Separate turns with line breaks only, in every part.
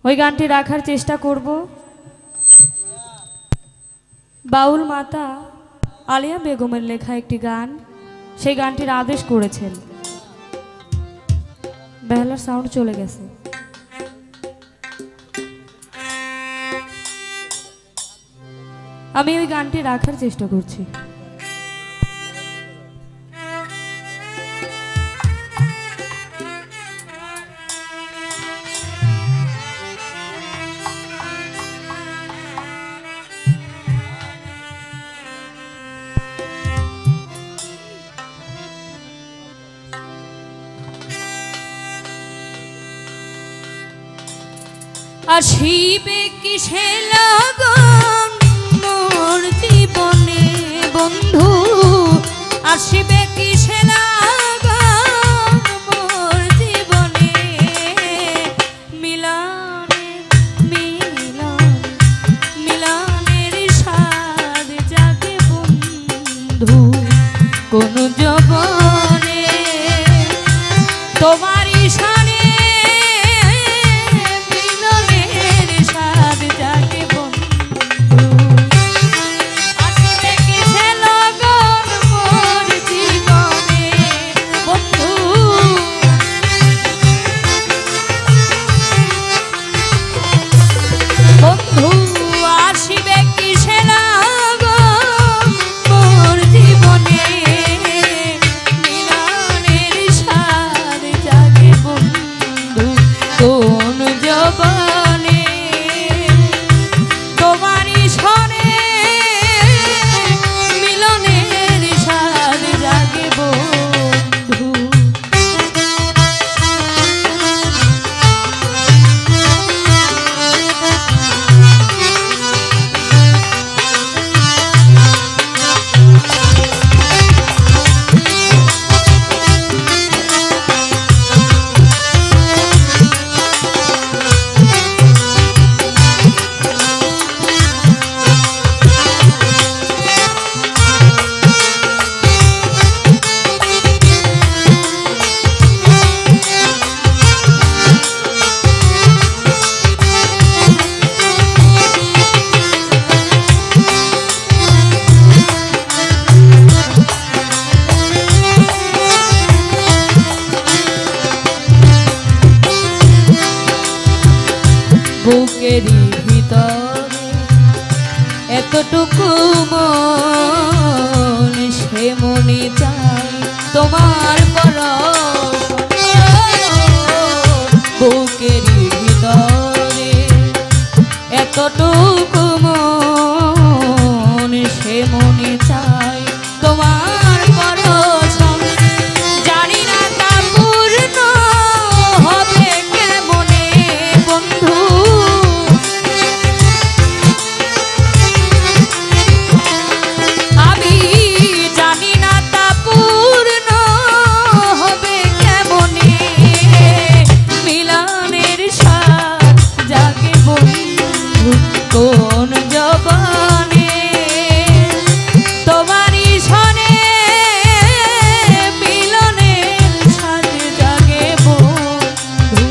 ওই গানটি রাখার চেষ্টা করব। বাউল মাতা আলিয়া বেগমের লেখা একটি গান, সেই গানটির আদেশ করেছেন। বেহালার সাউন্ড চলে গেছে। আমি ওই গানটি রাখার চেষ্টা করছি। আসিবে কিসে লগন মোর জীবনে বন্ধু, আসিবে কিসে লগন মোর জীবনে, মিলনে মিলন মিলনের স্বাদ জাগে বন্ধু কোন যৌবনে, তোমারই শানে বুকেরই ভিতরে এতটুকু মন, সে মনে চাই তোমার পরশ, বুকেরই ভিতরে এতটুকু মন, সে মনে চাই তোমার পরশ, জানি না তা পূর্ণ হবে কেমনে বন্ধু, আমি জানি না তা পূর্ণ হবে কেমনে, মিলনের স্বাদ জাগে বন্ধু কোন যৌবনে, তোমারই শনে মিলনের স্বাদ জাগে বন্ধু।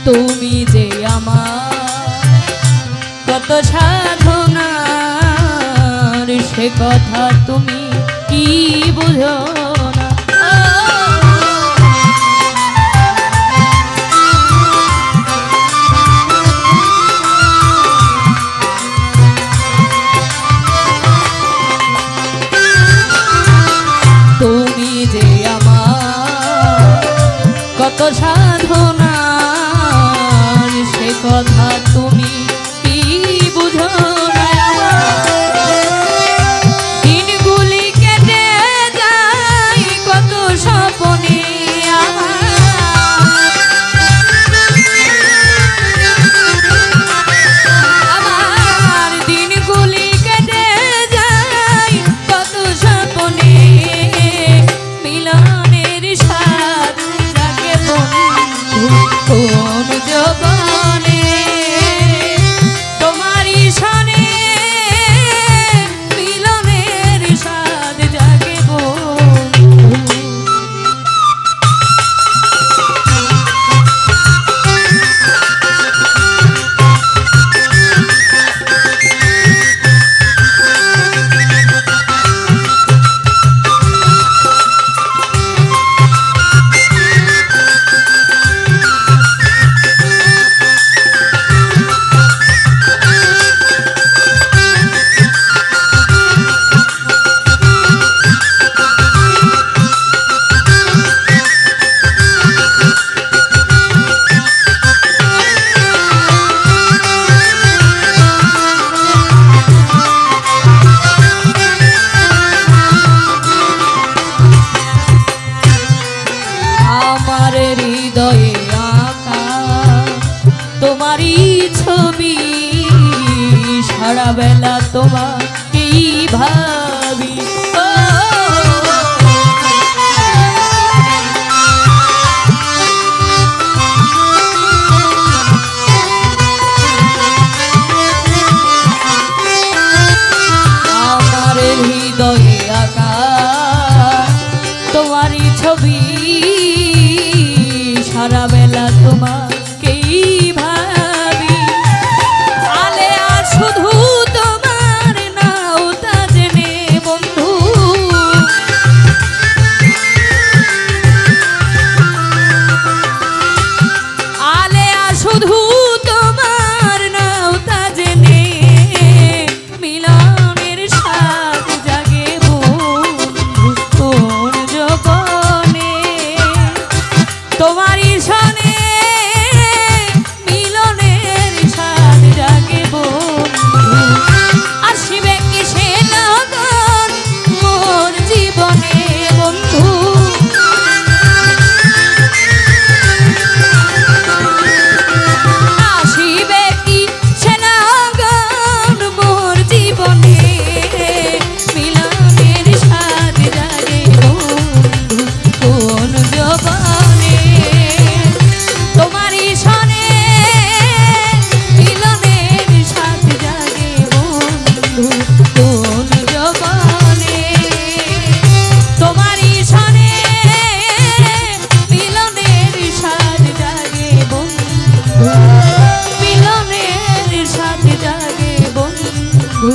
তুমি যে আমার কত সাধনার, সে কথা তুমি কি বুঝো না, তুমি যে আমার কত সাধনার, সে কথা তুমি কি বুঝো না। বেলা তোমাকেই ভাবি। ও আমার হৃদয়ে আঁকা তোমারই ছবি, সারা বেলা তোমাকেই ভাবি। আলে আর শুধু তোমার নাও তা জেনে বন্ধু, আলে আর শুধু তোমার নাও তা জেনে মিলনের স্বাদ জাগে বন্ধু কোন জগনে। তোমারই সনে মিলনের স্বাদ জাগে বন্ধু, আসিবে কি সে লগন মোর জীবনে বন্ধু। আসিবে কি সে লগন মোর জীবনে, মিলনের স্বাদ জাগে বন্ধু কোন জগনে। তোমারই সনে মিলনের স্বাদ জাগে বন্ধু কোন জগনে। তোমারই সনে মিলনের স্বাদ জাগে বন্ধু, মিলনের স্বাদ জাগে বন্ধু।